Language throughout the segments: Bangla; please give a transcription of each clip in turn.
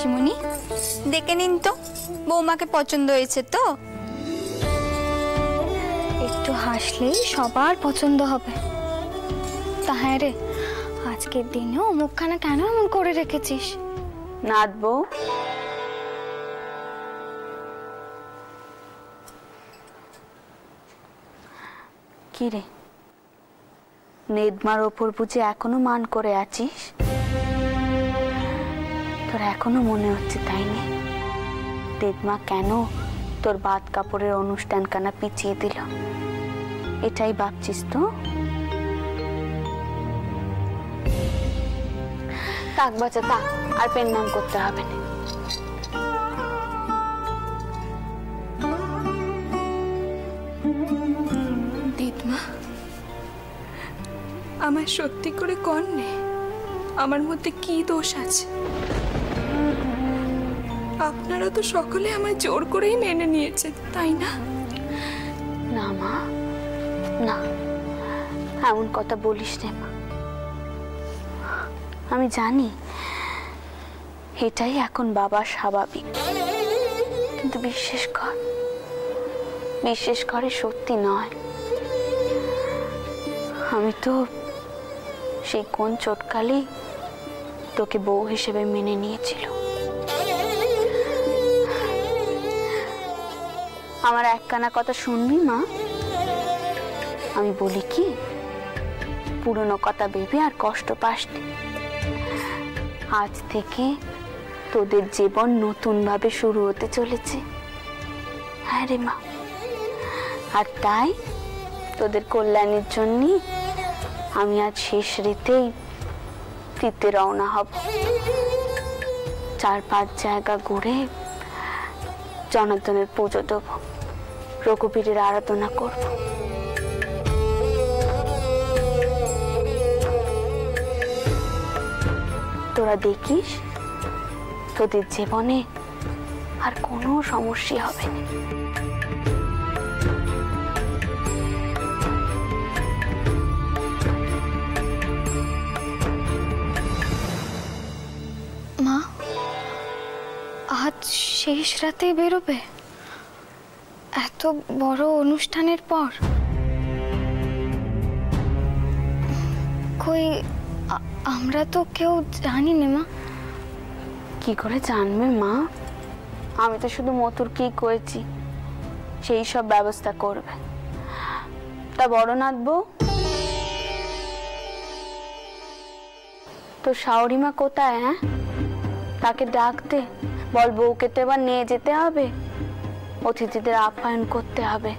মাসিমণি, দেখে নিন তো বৌমাকে পছন্দ হয়েছে তো? একটু হাসলেই সবার পছন্দ হবে। তা হ্যাঁ রে, আজকের দিনেও মুখখানা কেন এমন করে রেখেছিস? নাচবো? কি রে, নেদমার ওপর বুঝি এখনো মান করে আছিস? তোর এখনো মনে হচ্ছে তাই না নেদমা কেন তোর বাদ কাপড়ের অনুষ্ঠান কানা পিছিয়ে দিল? এটাই ভাবছিস তো? থাক বাচ্চা থাক, আর পেন নাম করতে হবে না। দিদমা, আমার সত্যি করে কন নে, আমার মধ্যে কি দোষ আছে? আপনারা তো সকলে আমায় জোর করেই মেনে নিয়েছেন, তাই না? না মা, না, এমন কথা বলিস রে মা। আমি জানি এটাই এখন বাবার স্বাভাবিক, কিন্তু বিশেষ করে সত্যি নয়। আমি তো সেই কোন চটকালেই তোকে বউ হিসেবে মেনে নিয়েছিল। আমার একখানা কথা শুনবি মা? আমি বলি কি, পুরনো কথা ভেবে আর কষ্ট পাস না। আজ থেকে তোদের জীবন নতুন ভাবে শুরু হতে চলেছে। হ্যাঁ রে মা, আর তাই তোদের কল্যাণের জন্য আমি আজ শেষ রাতেই তীর্থে রওনা হব। 4-5 জায়গা ঘুরে জনার্দনের পুজো দেব, রঘুবীরের আরাধনা করব। তোরা দেখিস তোদের জীবনে আর কোনো সমস্যা হবে না। মা, আজ শেষ রাতে বেরোবে? এত বড় অনুষ্ঠানের পর? কই আমরা তো কেউ জানি না মা। কি করে জানবে মা? আমি তো শুধু মতুর কি করেছি সেই সব ব্যবস্থা করবে। তা বড় নাথবো, তো শাওরিমা কোথায়? হ্যাঁ, তাকে ডাক দে, বল বউকে তো এবার নিয়ে যেতে হবে, অতিথিদের আপ্যায়ন করতে হবে।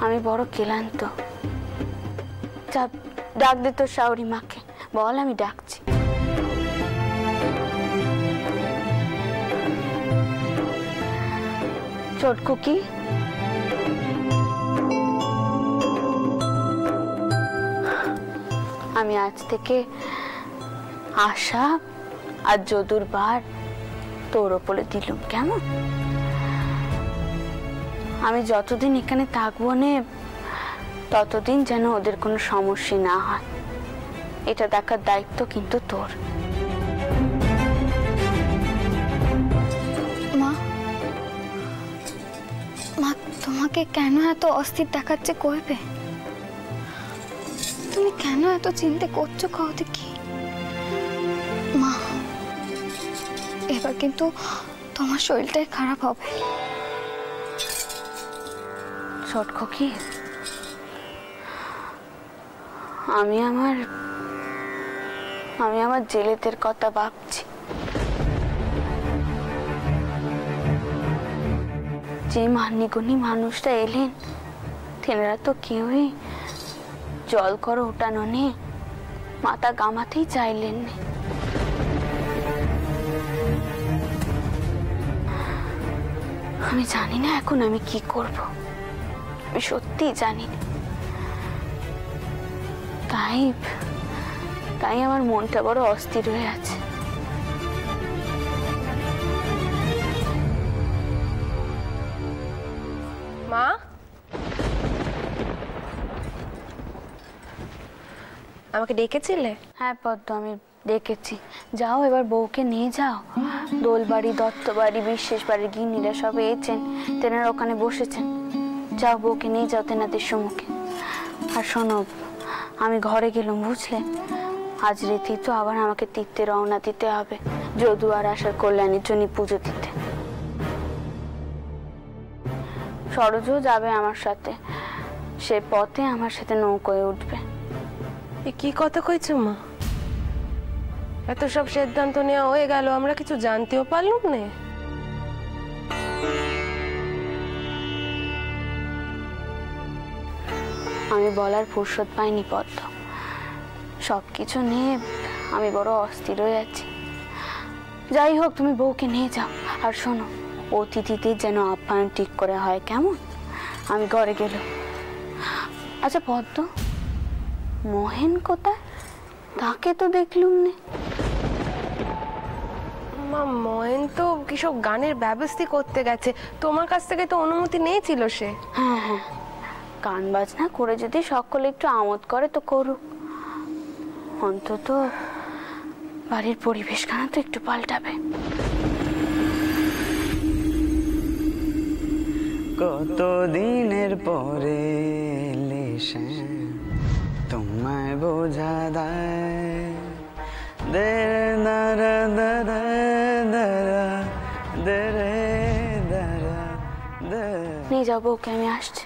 আমি বড় ক্লান্ত। যা ডাক দে তোর শাওরিমাকে, বল আমি ডাকছি। চটকুকি, আমি আজ থেকে আশা আর যদুর বার তোর ওপরে দিলুম, কেমন? আমি যতদিন এখানে থাকবো নে, ততদিন যেন ওদের কোনো সমস্যা না হয়, এটা দেখার দায়িত্ব কিন্তু তোর। মা, মা তোমাকে কেন এত অস্থির দেখাচ্ছে কইবে? তুমি কেন এত চিন্তা করছো কও দেখি? মা, এবার কিন্তু তোমার শরীরটাই খারাপ হবে। চটকুকি, আমি আমার জেলেদের কথা ভাবছি। যে মান্যিগুণী মানুষটা এলেন, তেনারা তো কেউই জল করো ওঠানো নিয়ে মাথা গামাতেই চাইলেন না। আমি জানি না এখন আমি কি করব, আমি সত্যিই জানি না। তাই আমার মনটা বড় অস্থির হয়ে আছে। মা, আমাকে ডেকেছিলে? হ্যাঁ পদ্ম, আমি ডেকেছি, যাও এবার বউকে নিয়ে যাও। দোলবাড়ি, দত্তবাড়ি, বিশ্বেষ বাড়ির গিন্নিরা সব এসেছেন, তেনারা ওখানে বসেছেন। যাও বউকে নিয়ে যাও তেনাদের সম্মুখে। আর শোনো, আমি ঘরে গেলাম বুঝলে, আজ রেতি তো আবার আমাকে তীর্থে রওনা দিতে হবে, যদু আর আশার কল্যাণের জন্য পুজো দিতে। সরোজও যাবে আমার সাথে, সে পথে আমার সাথে নৌকোয় উঠবে। এ কি কথা কইছো মা? এত সব সিদ্ধান্ত নেওয়া হয়ে গেল, আমরা কিছু জানতেও পারলাম না। আমি বলার ফুরসত পাইনি পদ্ম, সবকিছু নিয়ে আমি বড় অস্থির হয়ে আছি। যাই হোক, তুমি বউকে নিয়ে যাও। আর শোনো, অতিথিদের যেন আপ্যায়ন ঠিক করে হয়, কেমন? আমি ঘরে গেল। আচ্ছা পদ্ম, মহেন কোথায়? তাকে তো দেখলুম না। মা, মহেন তো কিসব গানের ব্যবস্থা করতে গেছে, তোমার কাছ থেকে তো অনুমতি নিয়েছিল সে। হ্যাঁ হ্যাঁ, গান বাজনা করে যদি সকলে একটু আমোদ করে তো করুক, অন্তত বাড়ির পরিবেশখানা তো একটু পাল্টাবে। কত দিনের পরে এলে শ্যাম, তোমায় বোঝা দেয় দেরে দারা দারা দারা দেরে দারা দারা। নিয়ে যাও বউকে, আমি আসছি।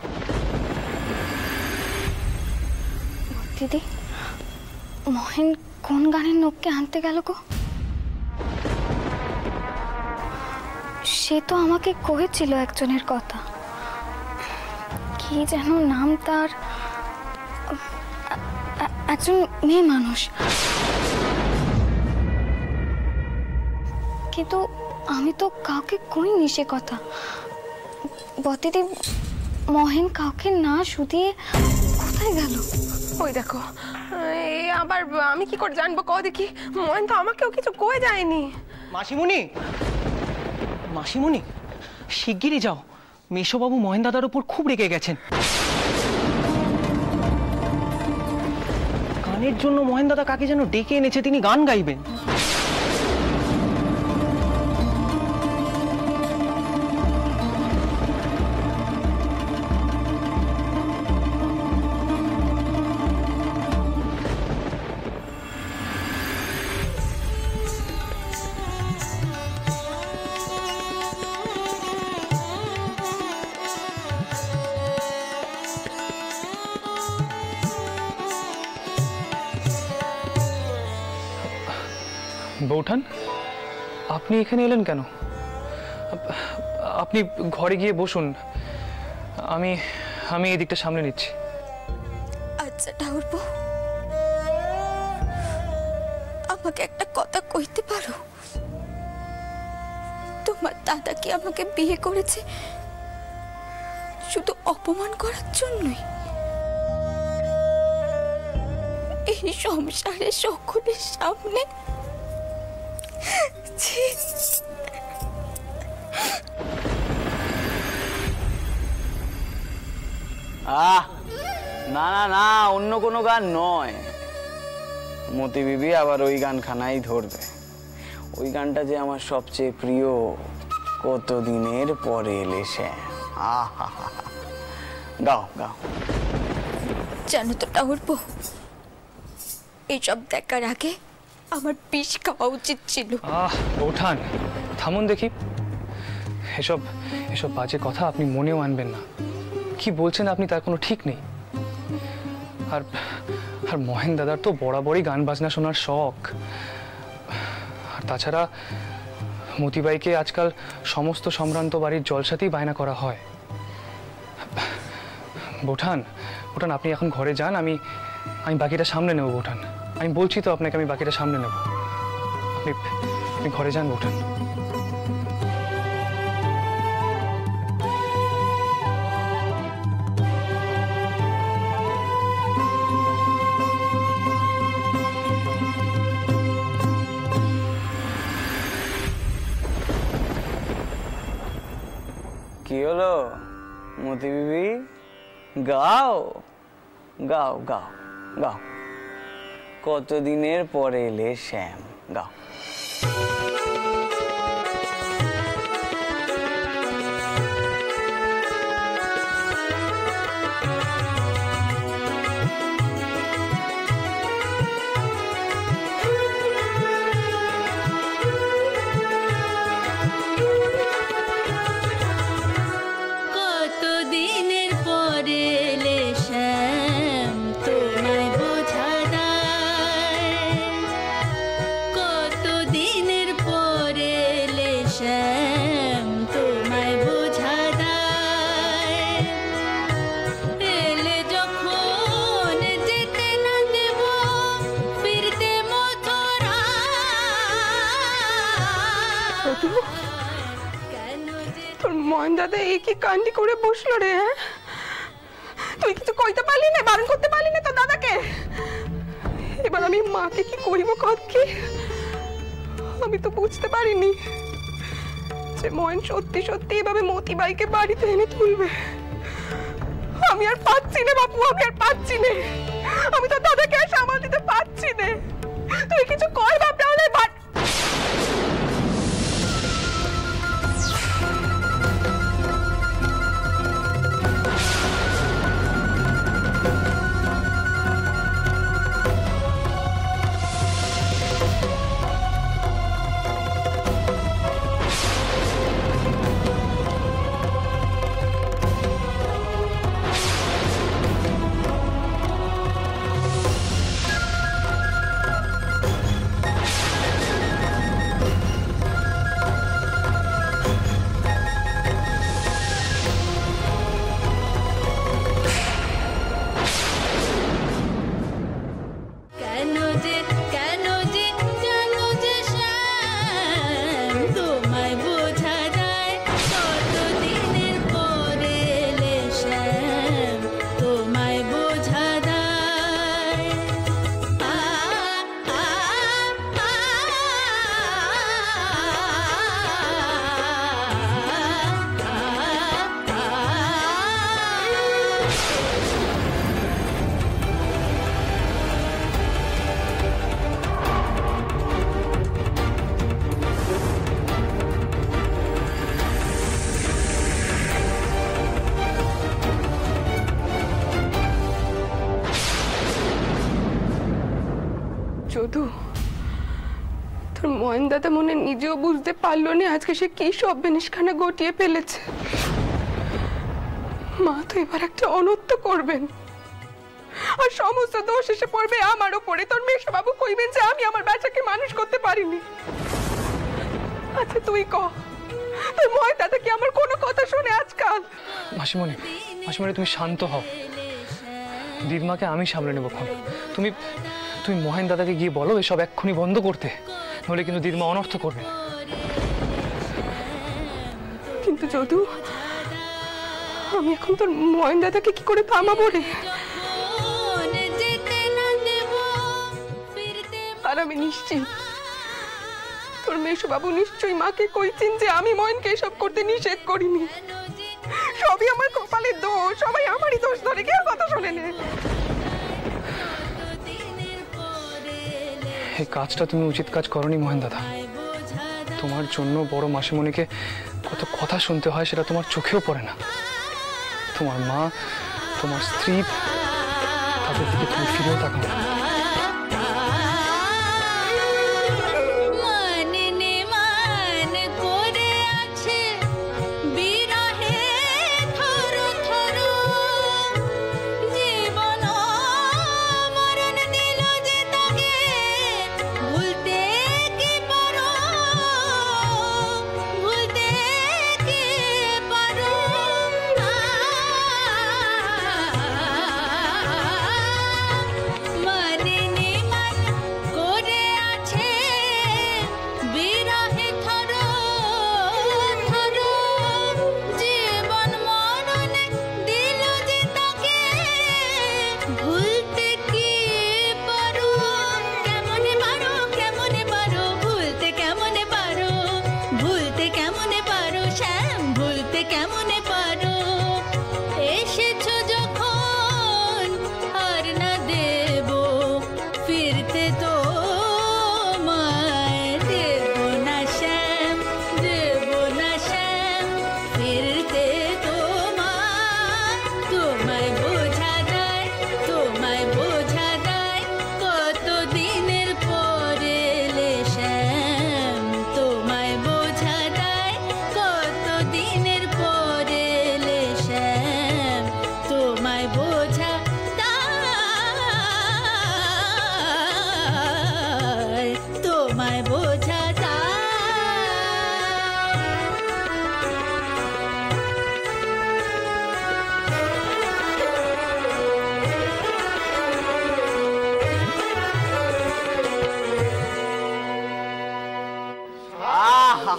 দিদি, মহেন কোন গানের নোককে আনতে গেল গো? সে তো আমাকে কহেছিল একজনের কথা, কি যেন নাম তার, একজন মেয়ে মানুষ, কিন্তু আমি তো কাউকে কইনি সে কথা। বদিদি, মহেন কাউকে না শুধিয়ে কোথায় গেল? ওই দেখো, আবার আমি কি করে জানবো? ক দেখি, মহেন তো আমাকেও কিছু কয়ে যায়নি। মাসিমণি, মাসিমণি, শিগগিরই যাও, মেশোবাবু মহেন দাদার উপর খুব রেগে গেছেন। গানের জন্য মহেন দাদা কাকে যেন ডেকে এনেছে, তিনি গান গাইবেন। বৌঠান, আপনি এখানে এলেন কেন? আপনি ঘরে গিয়ে বসুন, আমি আমি এই দিকটা সামলে নিচ্ছি। আচ্ছা ঠাকুরপো, আমাকে একটা কথা কইতে পারো? তোমার দাদা কি আমাকে বিয়ে করেছে শুধু অপমান করার জন্যই? এই সংসারে সকলের সামনে না না না, অন্য কোনো গান নয়। মতি বিবি আবার ওই গানখানাই ধরবে। ওই গানটা যে আমার সবচেয়ে প্রিয়, কতদিনের পরে এলে শ্যাম। আহা, গাও গাও। জানো তো ঠাকুরপো, এইসব দেখার আগে আমার বিষ খাওয়া উচিত ছিল। বৌঠান, থামুন দেখি। এসব এসব বাজে কথা আপনি মনেও আনবেন না। কি বলছেন আপনি, তার কোনো ঠিক নেই। আর আর মহেন দাদার তো বরাবরই গান বাজনা শোনার শখ। আর তাছাড়া মতিবাইকে আজকাল সমস্ত সম্ভ্রান্ত বাড়ির জলসাতেই বায়না করা হয়। বৌঠান, বৌঠান আপনি এখন ঘরে যান, আমি বাকিটা সামলে নেব। বৌঠান, আমি বলছি তো আপনাকে, আমি বাকিটা সামলে নেব। আপনি ঘরে যান বৌঠান। কি হলো মতি বিবি? গাও গাও গাও গাও। কতদিনের পরে এলে শ্যাম, গাও। তোর ময়ন দাদা এই কি কান্ডি করে বসলো রে? হ্যাঁ, তুই কিছু কইতে পারলি না, বারণ করতে পারলি না তোর দাদাকে? এবার আমি মাকে কি কইব কি? আমি তো বুঝতে পারিনি যে ময়ন সত্যি সত্যি এভাবে মতিবাইকে বাড়িতে এনে তুলবে। আমি আর পাচ্ছি না বাপু, আমি আর পাচ্ছি না। আমি তো দাদাকে আর সামাল দিতে পারছি না। তুই কিছু কর বাপ, তাহলে বাট। যদু, তোর ময়ন দাদা মনে নিজেও বুঝতে পারলো না আজকে সে কি সব জিনিসখানা গটিয়ে ফেলেছে। মা তো এবার একটা অনর্থ করবেন, আর সমস্ত দোষ এসে পড়বে আমার উপরে। তোর মেশো বাবু কইবেন যে আমি আমার বাচ্চাকে মানুষ করতে পারিনি। আচ্ছা তুই কহ, তোর ময়ন দাদা কি আমার কোনো কথা শুনে আজকাল? মাসিমণি, মাসিমণি তুমি শান্ত হও। দিদিমাকে আমি সামলে নেব। তুমি তুমি মহেন দাদাকে গিয়ে বলো এসব এক্ষুনি বন্ধ করতে, নইলে কিন্তু দিদিমা অনর্থ করবে। কিন্তু যদু, আমি এখন তোর মহেন দাদাকে কি করে থামাবো রে? আর আমি নিশ্চিত তোর মেশো বাবু নিশ্চয়ই মাকে কইছেন যে আমি ময়নকে এসব করতে নিষেধ করিনি। সবই আমার কপালের দোষ, সবাই আমারই দোষ ধরে, কেউ কথা শোনে না। এই কাজটা তুমি উচিত কাজ করনি মহেন দাদা। তোমার জন্য বড় মাসিমণিকে কত কথা শুনতে হয় সেটা তোমার চোখেও পড়ে না। তোমার মা, তোমার স্ত্রী, তাদের দিকে তুমি ফিরেও তাকাও না।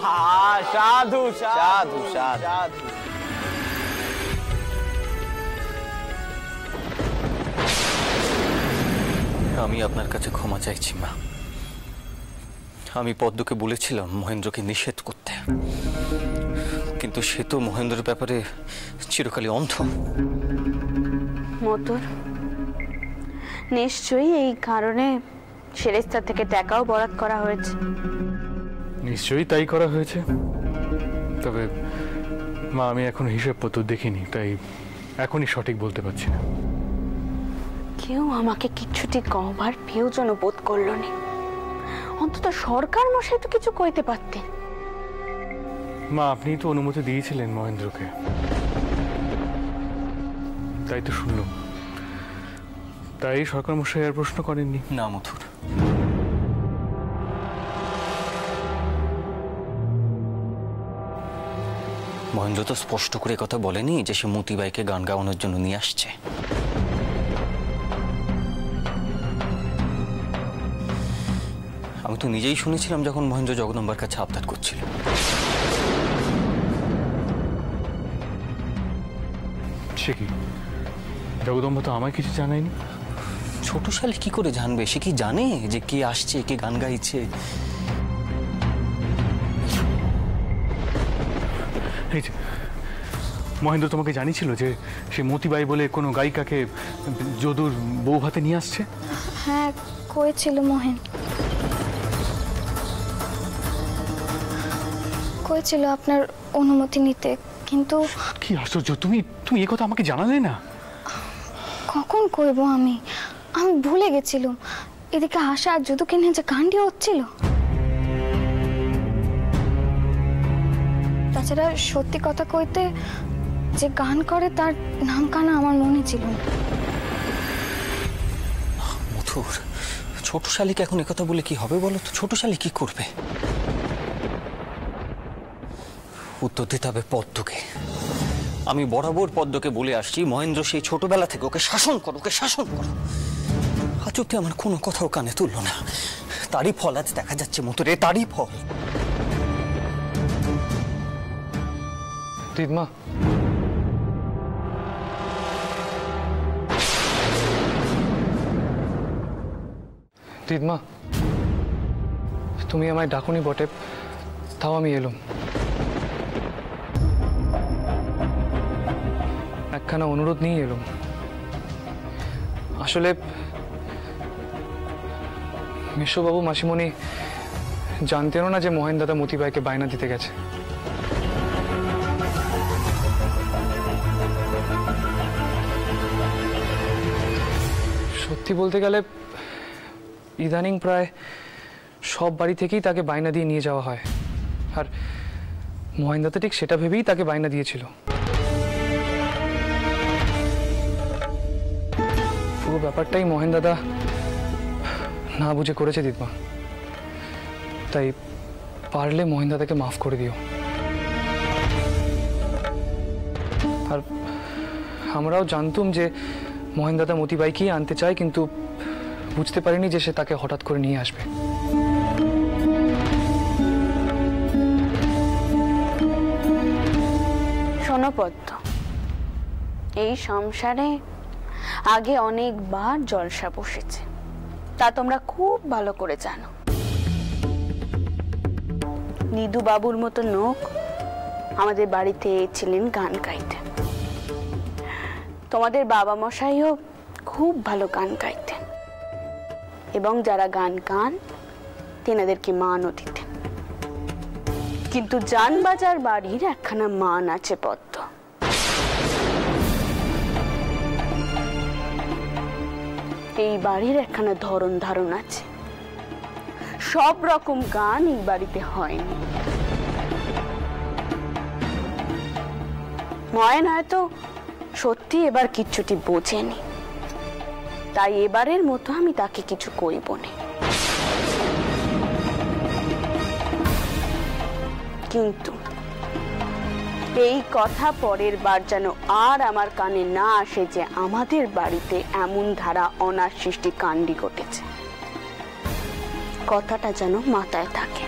সাধু সাধু সাধু। আমি আপনার কাছে ক্ষমা চাইছি মা। আমি পদ্মকে বলেছিলাম মহেন্দ্রকে নিষেধ করতে, কিন্তু সে তো মহেন্দ্রের ব্যাপারে চিরকালই অন্ধ। মতুর, নিশ্চয়ই এই কারণে সেরেস্তা থেকে টাকাও বরাদ্দ করা হয়েছে। নিশ্চয়ই তাই করা হয়েছে, তবে মা আমি এখন হিসেবপত্র দেখিনি, তাই এখনই সঠিক বলতে পারছি না। কেউ আমাকে কিছুটি কবার প্রয়োজন বোধ করলো না। অন্তত সরকার মশাই তো কিছু কইতে পারতেন। মা আপনি তো অনুমতি দিয়েছিলেন মহেন্দ্রকে, তাই তো শুনলাম। তাই সরকার মশাই আর প্রশ্ন করেননি? না মথুর, মহেন্দ্র তো স্পষ্ট করে কথা বলেনি যে সে মতিবাইকে গান গাওয়ানোর জন্য নিয়ে আসছে। আমি তো নিজেই শুনেছিলাম যখন মহেন্দ্র জগদম্বার কাছে আবদার করছিল। সে কি, জগদম্বা তো আমায় কিছু জানায়নি? ছোট শালি কি করে জানবে? সে কি জানে যে কে আসছে, কে গান গাইছে? এই যে মহেন্দ্র তোমাকে জানিয়েছিল যে সে মতিবাই বলে কোনো গায়িকাকে যদুর বউ হাতে নিয়ে আসছে? হ্যাঁ, কয়েছিল মহেন, কয়েছিল আপনার অনুমতি নিতে, কিন্তু কি আশ্চর্য, তুমি তুমি এই কথা আমাকে জানালে না? কখন কইব আমি ভুলে গেছিলাম। এদিকে আশা আর যদুকে নিয়ে যে কাণ্ডি হচ্ছিল। তাছাড়া সত্যি কথা কইতে, যে গান করে তার নাম কানা আমার মনে ছিল। মথুর, ছোট শালিকে এখন একথা বলে কি হবে বলো তো? ছোট শালি কি করবে? উত্তর দিতে হবে পদ্মকে। আমি বরাবর পদ্মকে বলে আসছি মহেন্দ্র সেই ছোটবেলা থেকে ওকে শাসন করো, ওকে শাসন করো। আজ অব্দি আমার কোনো কথাও কানে তুললো না। তারই ফল আজ দেখা যাচ্ছে মথুরে, তারই ফল। দিদমা, দিদমা, তুমি আমায় ডাকুনি বটে, তাও আমি এলাম। একখানা অনুরোধ নিয়ে এলাম। আসলে মেশোবাবু মাসিমণি জানতেনও না যে মহেন দাদা মতিবাইকে বায়না দিতে গেছে। সত্যি বলতে গেলে ইদানিং প্রায় সব বাড়ি থেকেই তাকে বায়না দিয়ে নিয়ে যাওয়া হয়, আর মহেন দাদা ঠিক সেটা ভেবেই তাকে বায়না দিয়েছিল। পুরো ব্যাপারটাই মহেন দাদা না বুঝে করেছে দিদমা, তাই পারলে মহেন দাদাকে মাফ করে দিও। আর আমরাও জানতুম যে মহেন দাদা মতিবাইকেই আনতে চায়, কিন্তু বুঝতে পারিনি যে সে তাকে হঠাৎ করে নিয়ে আসবে। শোনো পদ্ম, এই সংসারে আগে অনেকবার জলসা বসেছে, তা তোমরা খুব ভালো করে জানো। নিদু বাবুর মতো লোক আমাদের বাড়িতে ছিলেন গান গাইতে। তোমাদের বাবা মশাইও খুব ভালো গান গাইতেন, এবং যারা গান গান তেনাদেরকে মানও দিতেন। কিন্তু জানবাজার বাড়ির একখানা মান আছে পদ্ম। এই বাড়ির একখানা ধরন ধারণ আছে। সব রকম গান এই বাড়িতে হয়নি। ময়ন হয়তো সত্যি এবার কিচ্ছুটি বোঝেনি, তাই এবারের মতো আমি তাকে কিছু কইব না। কিন্তু এই কথা পরের বার যেন আর আমার কানে না আসে যে আমাদের বাড়িতে এমন ধারা অনার সৃষ্টি কাণ্ডি ঘটেছে। কথাটা যেন মাথায় থাকে।